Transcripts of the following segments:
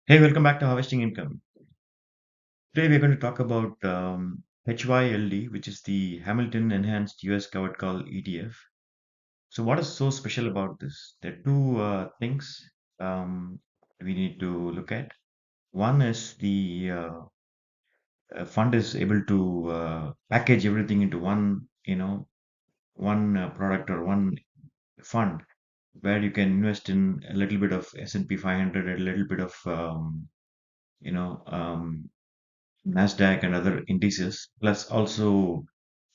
Hey, welcome back to Harvesting Income. Today we're going to talk about HYLD, which is the Hamilton Enhanced US Covered Call ETF. So, what is so special about this? There are two things we need to look at. One is the fund is able to package everything into one product or one fund where you can invest in a little bit of S&P 500, a little bit of you know um, Nasdaq and other indices, plus also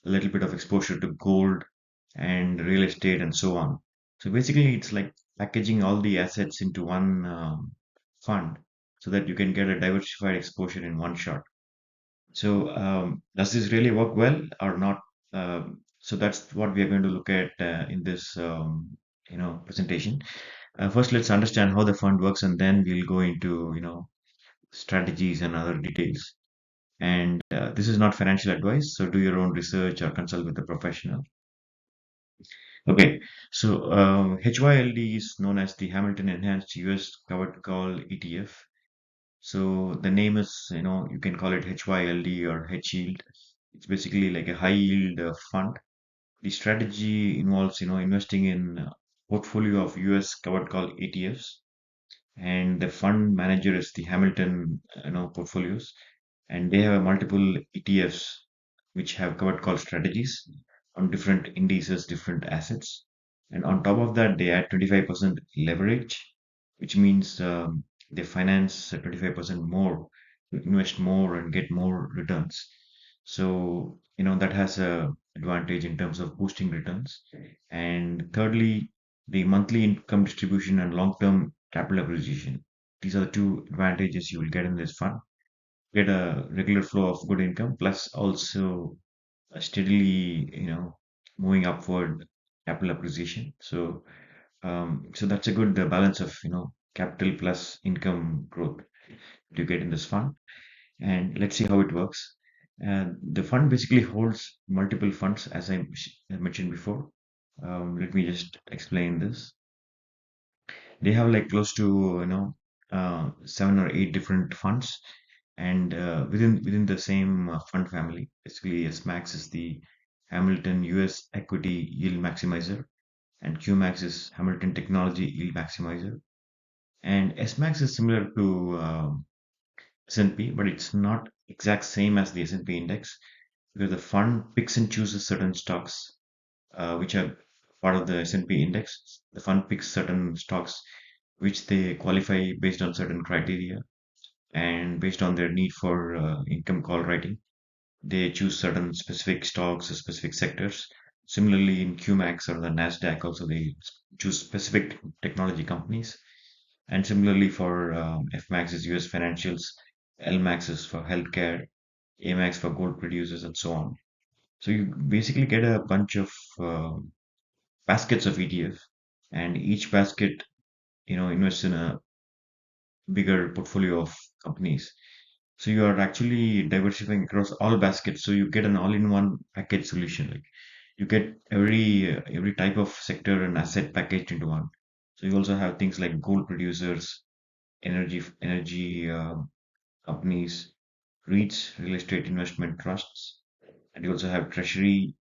a little bit of exposure to gold and real estate and so on. So basically, it's like packaging all the assets into one fund so that you can get a diversified exposure in one shot. So does this really work well or not? So that's what we are going to look at in this presentation. First, let's understand how the fund works, and then we'll go into strategies and other details. And this is not financial advice, so do your own research or consult with a professional. Okay, so HYLD is known as the Hamilton Enhanced US Covered Call ETF. So the name is, you can call it HYLD or H yield. It's basically like a high yield fund. The strategy involves, investing in a portfolio of US covered call ETFs, and the fund manager is the Hamilton, portfolios, and they have multiple ETFs which have covered call strategies on different indices, different assets, and on top of that, they add 25% leverage, which means they finance 25% more to invest more and get more returns. So that has a advantage in terms of boosting returns. And thirdly, the monthly income distribution and long-term capital appreciation. These are the two advantages you will get in this fund. Get a regular flow of good income, plus also a steadily, moving upward capital appreciation. So that's a good balance of capital plus income growth to get in this fund. And let's see how it works. The fund basically holds multiple funds, as I mentioned before. Let me just explain this. They have like close to seven or eight different funds, and within the same fund family. Basically, SMAX is the Hamilton US Equity Yield Maximizer, and QMAX is Hamilton Technology Yield Maximizer. And SMAX is similar to S&P, but it's not exact same as the S&P index because the fund picks and chooses certain stocks which are part of the S&P index. The fund picks certain stocks which they qualify based on certain criteria and based on their need for income call writing. They choose certain specific stocks or specific sectors. Similarly, in QMAX or the NASDAQ, also they choose specific technology companies. And similarly for FMAX is US financials, LMAX is for healthcare, AMAX for gold producers, and so on. So you basically get a bunch of baskets of ETF, and each basket, invests in a bigger portfolio of companies. So you are actually diversifying across all baskets. So you get an all-in-one package solution. Like you get every type of sector and asset packaged into one. So you also have things like gold producers, energy companies, REITs, real estate investment trusts, and you also have treasury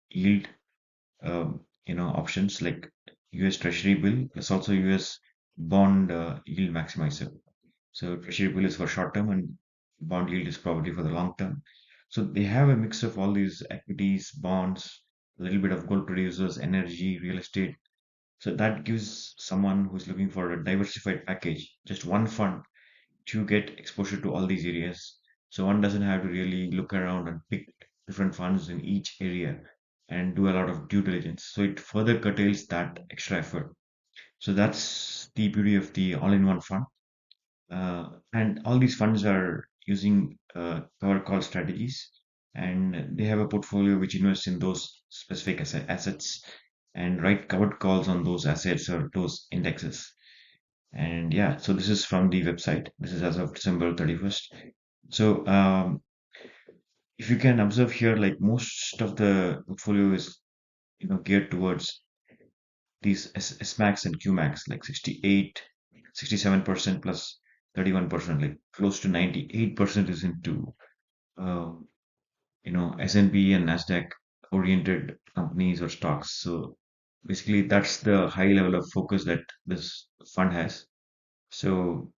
yield options like US Treasury bill. There's also US bond yield maximizer. So treasury bill is for short term and bond yield is probably for the long term. So they have a mix of all these equities, bonds, a little bit of gold producers, energy, real estate. So that gives someone who's looking for a diversified package, just one fund to get exposure to all these areas. So one doesn't have to really look around and pick different funds in each area and do a lot of due diligence. So it further curtails that extra effort. So that's the beauty of the all-in-one fund. And all these funds are using cover call strategies, and they have a portfolio which invests in those specific assets and write covered calls on those assets or those indexes. And yeah, so this is from the website. This is as of December 31st. So if you can observe here, like most of the portfolio is geared towards these SMAX and QMAX, like 68, 67% plus 31%, like close to 98% is into uh, S&P and Nasdaq oriented companies or stocks. So basically, that's the high level of focus that this fund has. So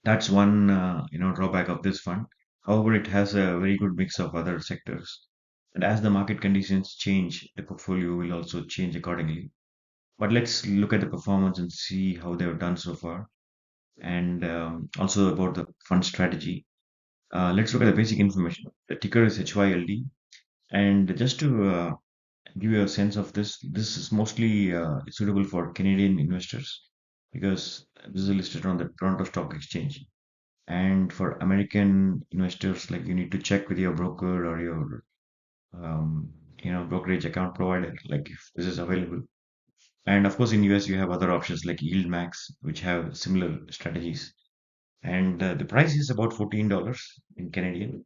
that's one drawback of this fund. However, it has a very good mix of other sectors. And as the market conditions change, the portfolio will also change accordingly. But let's look at the performance and see how they have done so far, and also about the fund strategy. Let's look at the basic information. The ticker is HYLD, and just to give you a sense of this, this is mostly suitable for Canadian investors because this is listed on the Toronto Stock Exchange. And for American investors, like you need to check with your broker or your um, brokerage account provider, like if this is available. And of course, in US you have other options like Yield Max, which have similar strategies. And the price is about $14 in Canadian,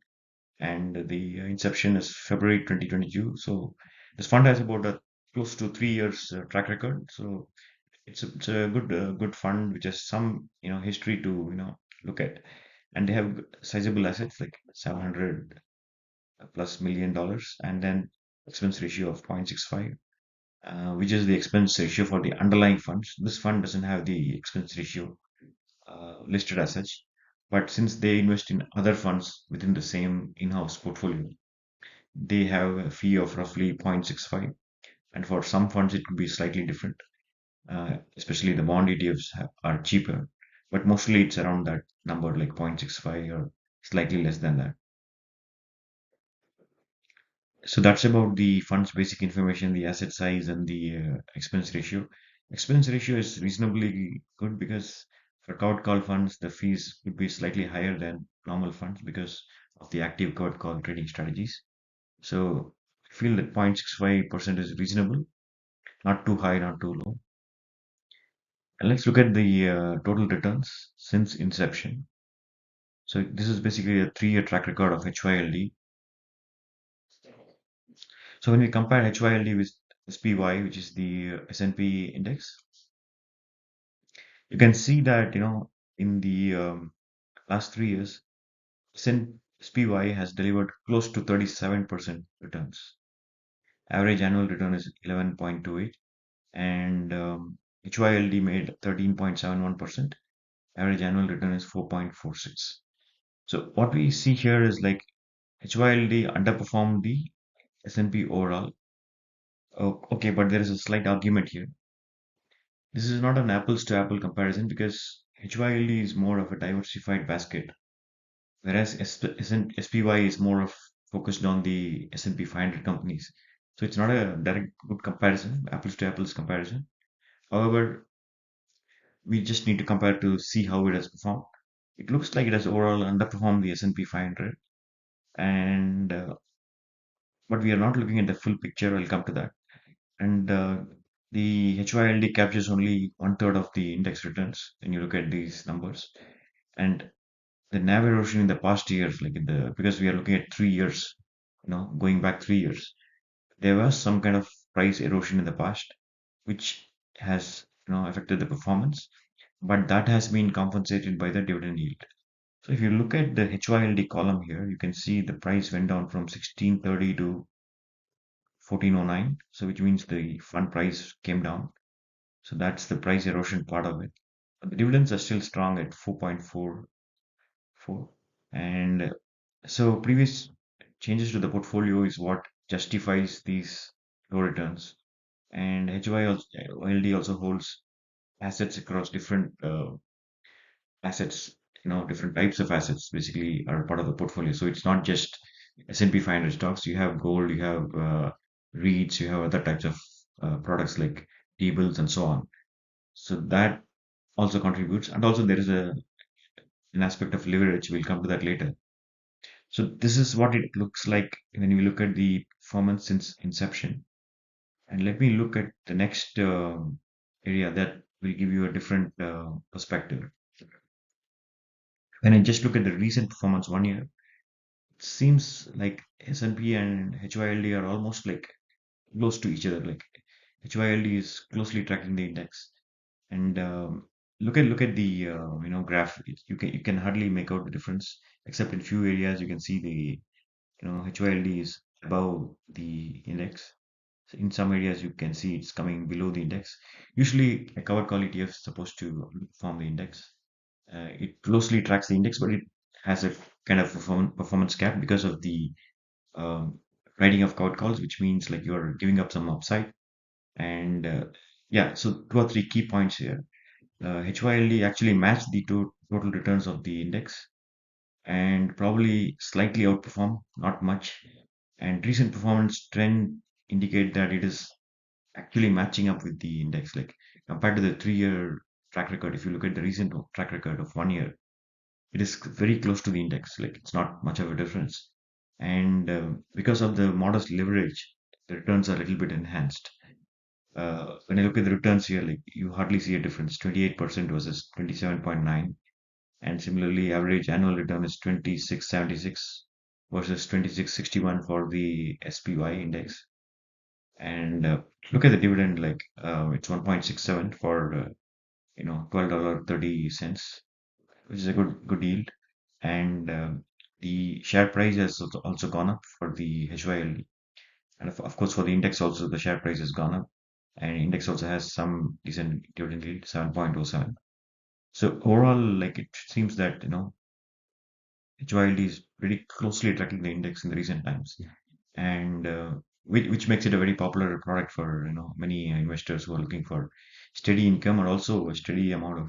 and the inception is February 2022. So this fund has about a close to 3 years track record. So it's a good fund which has some history to look at, and they have sizable assets like 700 plus $1 million, and then expense ratio of 0.65, which is the expense ratio for the underlying funds. This fund doesn't have the expense ratio listed as such, but since they invest in other funds within the same in-house portfolio, they have a fee of roughly 0.65, and for some funds it could be slightly different. Especially the bond ETFs are cheaper, but mostly it's around that number, like 0.65 or slightly less than that. So that's about the fund's basic information, the asset size, and the expense ratio. Expense ratio is reasonably good because for covered call funds, the fees would be slightly higher than normal funds because of the active covered call trading strategies. So I feel that 0.65% is reasonable, not too high, not too low. And let's look at the total returns since inception. So this is basically a 3-year track record of HYLD. So when we compare HYLD with SPY, which is the S&P index, you can see that in the last 3 years, SPY has delivered close to 37% returns. Average annual return is 11.28, and HYLD made 13.71%. Average annual return is 4.46. So what we see here is like HYLD underperformed the S&P overall. Oh, okay, but there is a slight argument here. This is not an apples to apple comparison because HYLD is more of a diversified basket, whereas SPY is more of focused on the S&P 500 companies. So it's not a direct good comparison, apples to apples comparison. However, we just need to compare to see how it has performed. It looks like it has overall underperformed the S&P 500, and but we are not looking at the full picture. I'll come to that. And the HYLD captures only one third of the index returns when you look at these numbers. And the NAV erosion in the past years, like because we are looking at 3 years, going back 3 years, there was some kind of price erosion in the past, which has affected the performance, but that has been compensated by the dividend yield. So if you look at the HYLD column here, you can see the price went down from 1630 to 1409. So which means the fund price came down. So that's the price erosion part of it. But the dividends are still strong at 4.44. And so previous changes to the portfolio is what justifies these low returns. And HYLD also holds assets across different assets, different types of assets basically are part of the portfolio. So it's not just S&P 500 stocks. You have gold, you have REITs, you have other types of products like T-bills and so on. So that also contributes. And also there is an aspect of leverage. We'll come to that later. So this is what it looks like when we look at the performance since inception. And let me look at the next area that will give you a different perspective. When I just look at the recent performance 1 year, it seems like S&P and HYLD are almost like close to each other. Like HYLD is closely tracking the index, and look at the graph. You can hardly make out the difference, except in few areas you can see the HYLD is above the index. So in some areas you can see it's coming below the index. Usually a covered call ETF is supposed to form the index. It closely tracks the index, but it has a kind of performance gap because of the um, writing of covered calls, which means like you're giving up some upside. And yeah, so two or three key points here. HYLD actually matched the total returns of the index and probably slightly outperform, not much. And recent performance trend indicate that it is actually matching up with the index. Like compared to the 3 year track record, if you look at the recent track record of 1 year, it is very close to the index. Like it's not much of a difference. And because of the modest leverage, the returns are a little bit enhanced. When I look at the returns here, like you hardly see a difference, 28% versus 27.9. And similarly, average annual return is 2676 versus 2661 for the SPY index. And look at the dividend, like it's 1.67 for $12.30, which is a good yield. And the share price has also gone up for the HYLD, and of course for the index also the share price has gone up, and index also has some decent dividend yield, 7.07. So overall, like it seems that HYLD is pretty closely tracking the index in the recent times, and which makes it a very popular product for many investors who are looking for steady income or also a steady amount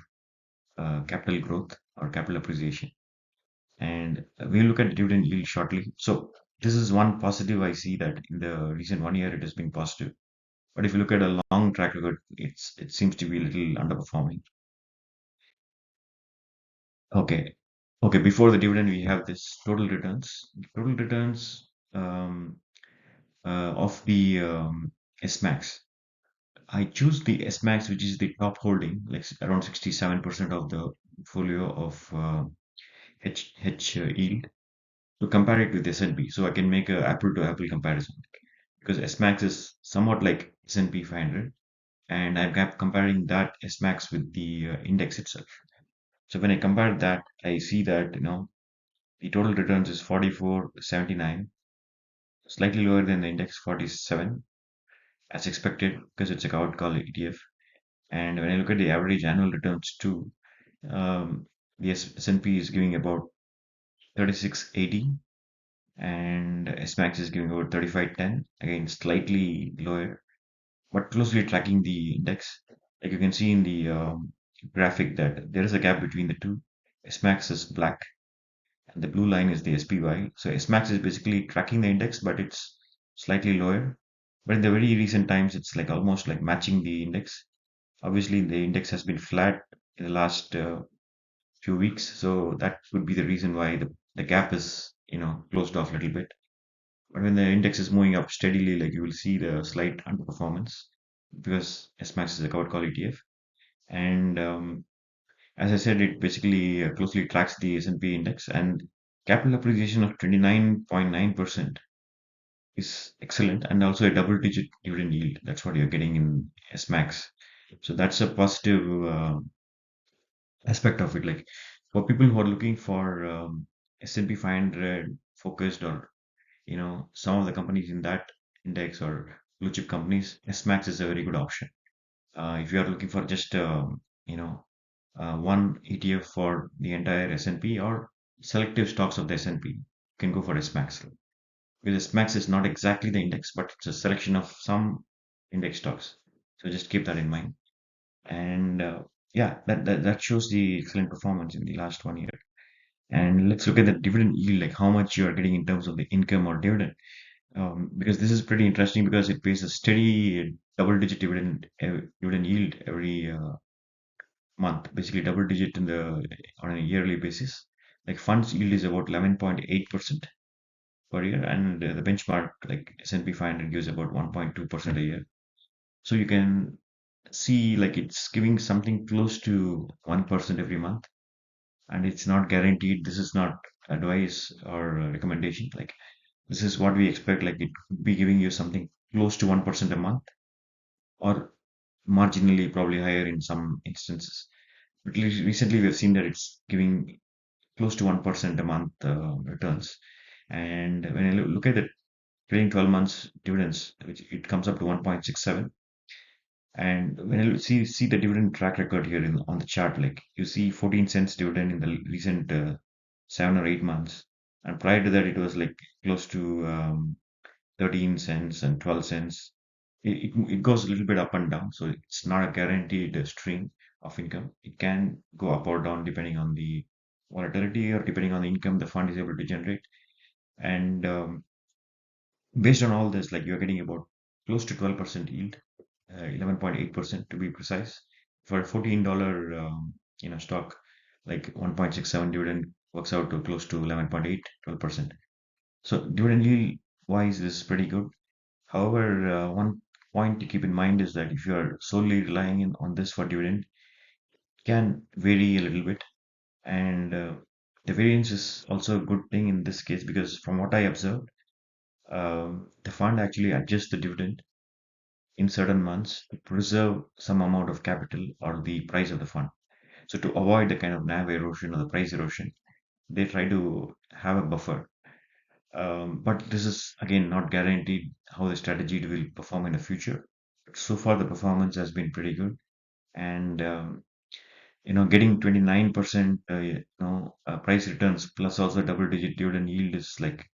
of capital growth or capital appreciation. And we'll look at dividend yield shortly. So this is one positive I see, that in the recent 1 year it has been positive. But if you look at a long track record, it seems to be a little underperforming. Okay. Okay, before the dividend, we have this total returns. Total returns of the SMAX. I choose the SMAX, which is the top holding, like around 67% of the portfolio of H yield, to compare it with S&P. So I can make a apple to apple comparison, because SMAX is somewhat like S&P 500, and I'm comparing that SMAX with the index itself. So when I compare that, I see that the total returns is 44.79, slightly lower than the index 47, as expected, because it's a covered call ETF. And when I look at the average annual returns too, um, the S&P is giving about 36.80, and SMAX is giving about 35.10. Again, slightly lower, but closely tracking the index. Like you can see in the graphic that there is a gap between the two. SMAX is black, and the blue line is the SPY. So SMAX is basically tracking the index, but it's slightly lower. But in the very recent times, it's like almost like matching the index. Obviously, the index has been flat in the last few weeks, so that could be the reason why the gap is closed off a little bit. But when the index is moving up steadily, like you will see the slight underperformance, because SMAX is a covered call ETF. And as I said, it basically closely tracks the S&P index, and capital appreciation of 29.9% is excellent, and also a double digit dividend yield. That's what you're getting in SMAX. So that's a positive aspect of it. Like for people who are looking for S&P 500 focused, or some of the companies in that index or blue chip companies, SMAX is a very good option. If you are looking for just you know one ETF for the entire S&P or selective stocks of the S&P, you can go for SMAX. Because SMAX is not exactly the index, but it's a selection of some index stocks. So just keep that in mind. And yeah, that shows the excellent performance in the last 1 year. And let's look at the dividend yield, like how much you are getting in terms of the income or dividend. Because this is pretty interesting, because it pays a steady double-digit dividend yield every month, basically double digit in the on a yearly basis. Like funds yield is about 11.8% per year, and the benchmark like S&P 500 gives about 1.2% a year. So you can see like it's giving something close to 1% every month, and it's not guaranteed. This is not advice or recommendation. Like this is what we expect. Like it could be giving you something close to 1% a month, or marginally probably higher in some instances. But recently, we have seen that it's giving close to 1% a month returns. And when I look at the trailing 12 months dividends, which it comes up to 1.67. And when I see the dividend track record here on the chart, like you see 14 cents dividend in the recent 7 or 8 months. And prior to that, it was like close to 13 cents and 12 cents. It goes a little bit up and down. So it's not a guaranteed stream of income. It can go up or down depending on the volatility or depending on the income the fund is able to generate. And based on all this, like you're getting about close to 12% yield, 11.8% to be precise, for a $14 stock, like 1.67 dividend works out to close to 11.8, 12%. So dividend yield wise, this is pretty good. However, one point to keep in mind is that if you are solely relying on this for dividend, it can vary a little bit. And the variance is also a good thing in this case because from what I observed, the fund actually adjusts the dividend in certain months to preserve some amount of capital or the price of the fund. So to avoid the kind of NAV erosion or the price erosion, they try to have a buffer. But this is again not guaranteed how the strategy will perform in the future. But so far, the performance has been pretty good, and getting 29% price returns plus also double-digit dividend yield is like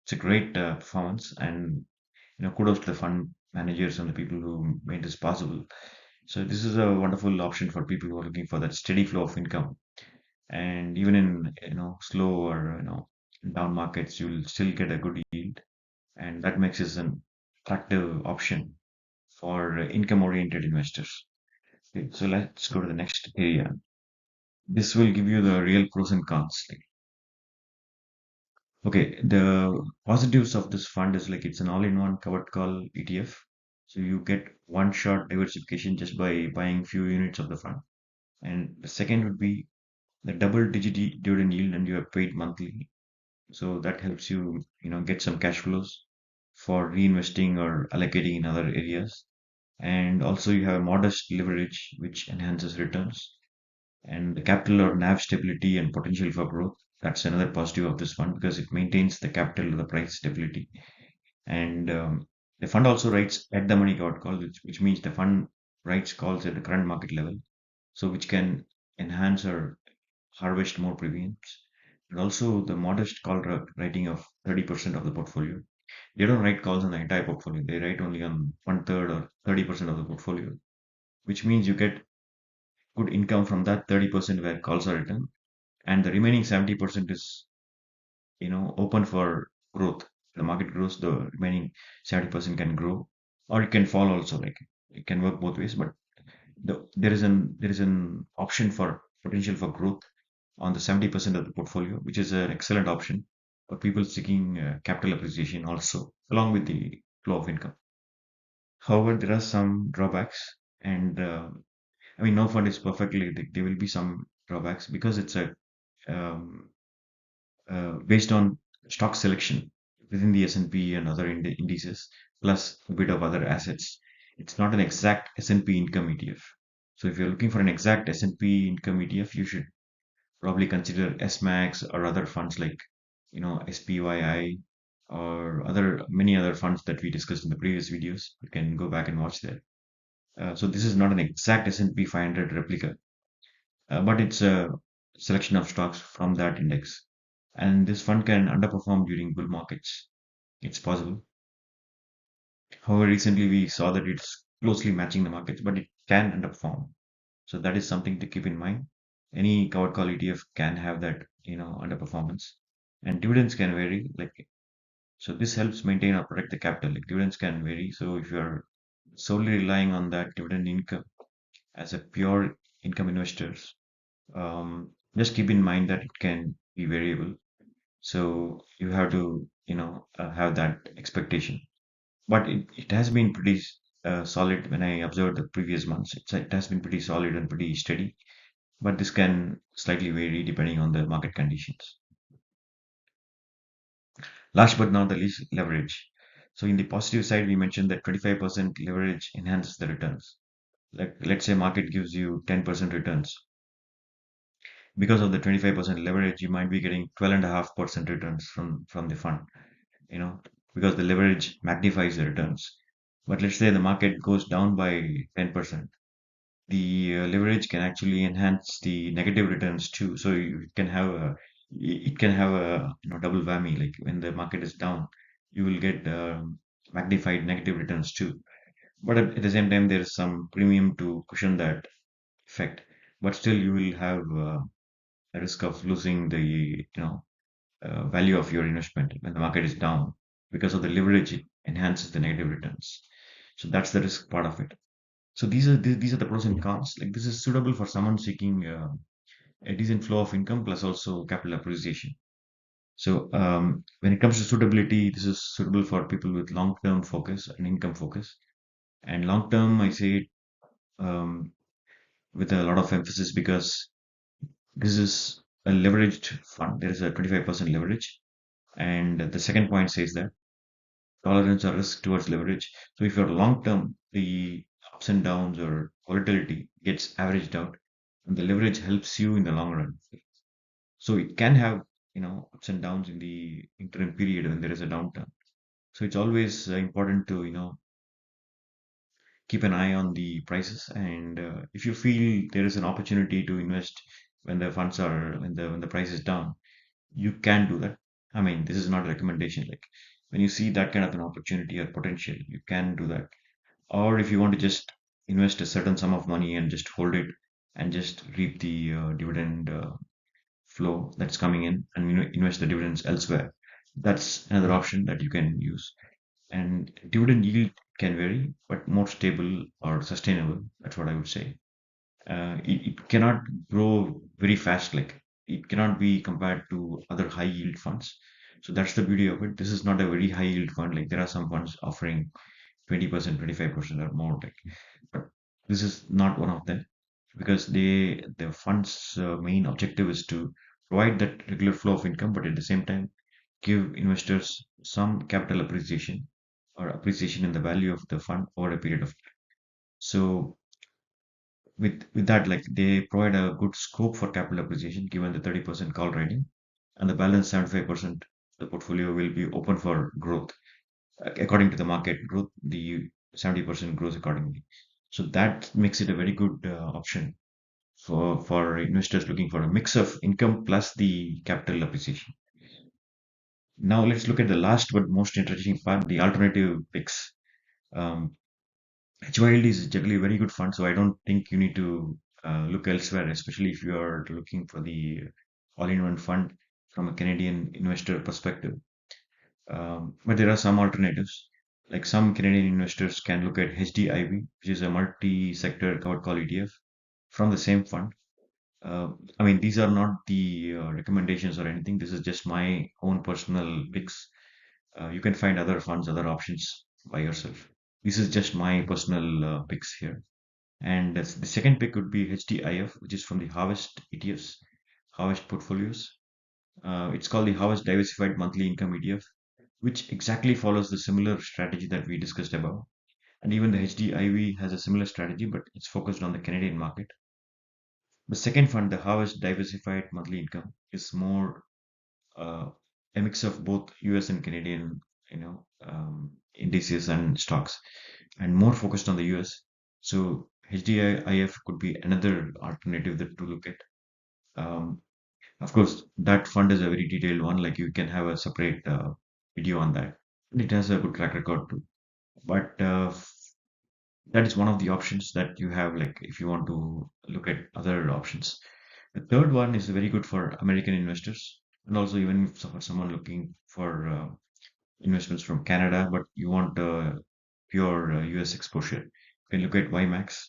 it's a great performance, and kudos to the fund managers and the people who made this possible. So this is a wonderful option for people who are looking for that steady flow of income. And even in slow or down markets, you'll still get a good yield, and that makes this an attractive option for income-oriented investors. Okay, so let's go to the next area. This will give you the real pros and cons. Okay, the positives of this fund is like it's an all-in-one covered call ETF. So you get one shot diversification just by buying few units of the fund. And the second would be the double digit dividend yield and you are paid monthly. So that helps you, get some cash flows for reinvesting or allocating in other areas. And also you have modest leverage, which enhances returns and the capital or NAV stability and potential for growth. That's another positive of this fund because it maintains the capital or the price stability. And the fund also writes at the money covered call, which means the fund writes calls at the current market level, so which can enhance or harvest more premiums. And also the modest call writing of 30% of the portfolio. They don't write calls on the entire portfolio. They write only on one third or 30% of the portfolio, which means you get good income from that 30% where calls are written, and the remaining 70% is open for growth. The market grows, the remaining 70% can grow, or it can fall also. Like it can work both ways, but there is an option for potential for growth on the 70% of the portfolio, which is an excellent option for people seeking capital appreciation also, along with the flow of income. However, there are some drawbacks, and I mean, no fund is perfectly. There will be some drawbacks because it's a um, based on stock selection within the S&P and other indices, plus a bit of other assets. It's not an exact S&P income ETF. So if you're looking for an exact S&P income ETF, you should probably consider SMAX or other funds like, SPYI or other many other funds that we discussed in the previous videos. You can go back and watch that. So this is not an exact S&P 500 replica, but it's a selection of stocks from that index. And this fund can underperform during bull markets. It's possible. However, recently we saw that it's closely matching the markets, but it can underperform. So that is something to keep in mind. Any covered call ETF can have that, underperformance. And dividends can vary. Like so, this helps maintain or protect the capital. Like dividends can vary. So if you are solely relying on that dividend income as a pure income investors, just keep in mind that it can be variable. So you have to, have that expectation. But it has been pretty solid when I observed the previous months. It has been pretty solid and pretty steady. But this can slightly vary depending on the market conditions. Last but not the least, leverage. So in the positive side, we mentioned that 25% leverage enhances the returns. Like let's say market gives you 10% returns. because of the 25% leverage, you might be getting 12.5% returns from the fund, you know, because the leverage magnifies the returns. But let's say the market goes down by 10%, the leverage can actually enhance the negative returns too. So you can have a double whammy. Like when the market is down, you will get magnified negative returns too. But at the same time, there is some premium to cushion that effect. But still, you will have a risk of losing the value of your investment when the market is down because of the leverage. It enhances the negative returns. So that's the risk part of it. So these are the pros and cons. Like this is suitable for someone seeking a decent flow of income plus also capital appreciation. So when it comes to suitability, this is suitable for people with long-term focus and income focus. And long-term, I say it um, with a lot of emphasis because this is a leveraged fund. There is a 25% leverage. And the second point says that tolerance or risk towards leverage. So if you're long term, the ups and downs or volatility gets averaged out, and the leverage helps you in the long run. So it can have ups and downs in the interim period when there is a downturn. So it's always important to keep an eye on the prices, and if you feel there is an opportunity to invest when the funds are when the price is down, you can do that. I mean, this is not a recommendation. Like when you see that kind of an opportunity or potential, you can do that. Or if you want to just invest a certain sum of money and just hold it and just reap the dividend flow that's coming in, and invest the dividends elsewhere, that's another option that you can use. And dividend yield can vary, but more stable or sustainable. That's what I would say. It cannot grow very fast. Like it cannot be compared to other high yield funds. So that's the beauty of it. This is not a very high yield fund. Like there are some funds offering 20%, 25% or more. Like, but this is not one of them because the fund's main objective is to provide that regular flow of income, but at the same time give investors some capital appreciation or appreciation in the value of the fund over a period of time. So with that, like they provide a good scope for capital appreciation given the 30% call rating, and the balance 75% the portfolio will be open for growth. According to the market growth, the 70% grows accordingly. So that makes it a very good option for investors looking for a mix of income plus the capital appreciation. Now let's look at the last but most interesting part, the alternative picks. Um, HYLD is generally a very good fund, so I don't think you need to look elsewhere, especially if you are looking for the all-in-one fund from a Canadian investor perspective. But there are some alternatives. Like some Canadian investors can look at HDIV, which is a multi-sector covered call ETF from the same fund. I mean, these are not the recommendations or anything. This is just my own personal picks. You can find other funds, other options by yourself. This is just my personal picks here. And the second pick would be HDIF, which is from the Harvest ETFs, Harvest portfolios. It's called the Harvest Diversified Monthly Income ETF, which exactly follows the similar strategy that we discussed above. And even the HDIV has a similar strategy, but it's focused on the Canadian market. The second fund, the Harvest Diversified Monthly Income, is more uh, a mix of both US and Canadian, indices and stocks, and more focused on the US. So HDIF could be another alternative that to look at. Um, of course, that fund is a very detailed one. Like you can have a separate video on that. And it has a good track record too. But that is one of the options that you have. Like if you want to look at other options. The third one is very good for American investors, and also even for someone looking for investments from Canada, but you want pure US exposure. You can look at YMAX,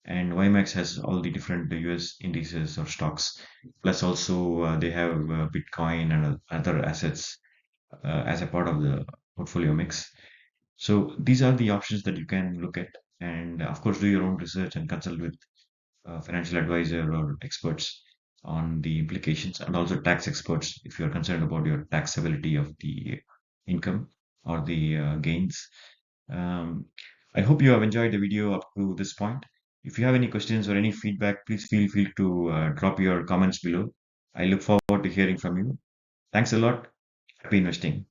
and YMAX has all the different US indices or stocks. Plus, also they have Bitcoin and other assets as a part of the portfolio mix. So these are the options that you can look at, and of course, do your own research and consult with financial advisor or experts on the implications, and also tax experts if you're concerned about your taxability of the income or the gains. Um, I hope you have enjoyed the video up to this point. If you have any questions or any feedback, please feel free to drop your comments below. I look forward to hearing from you. Thanks a lot. Happy investing.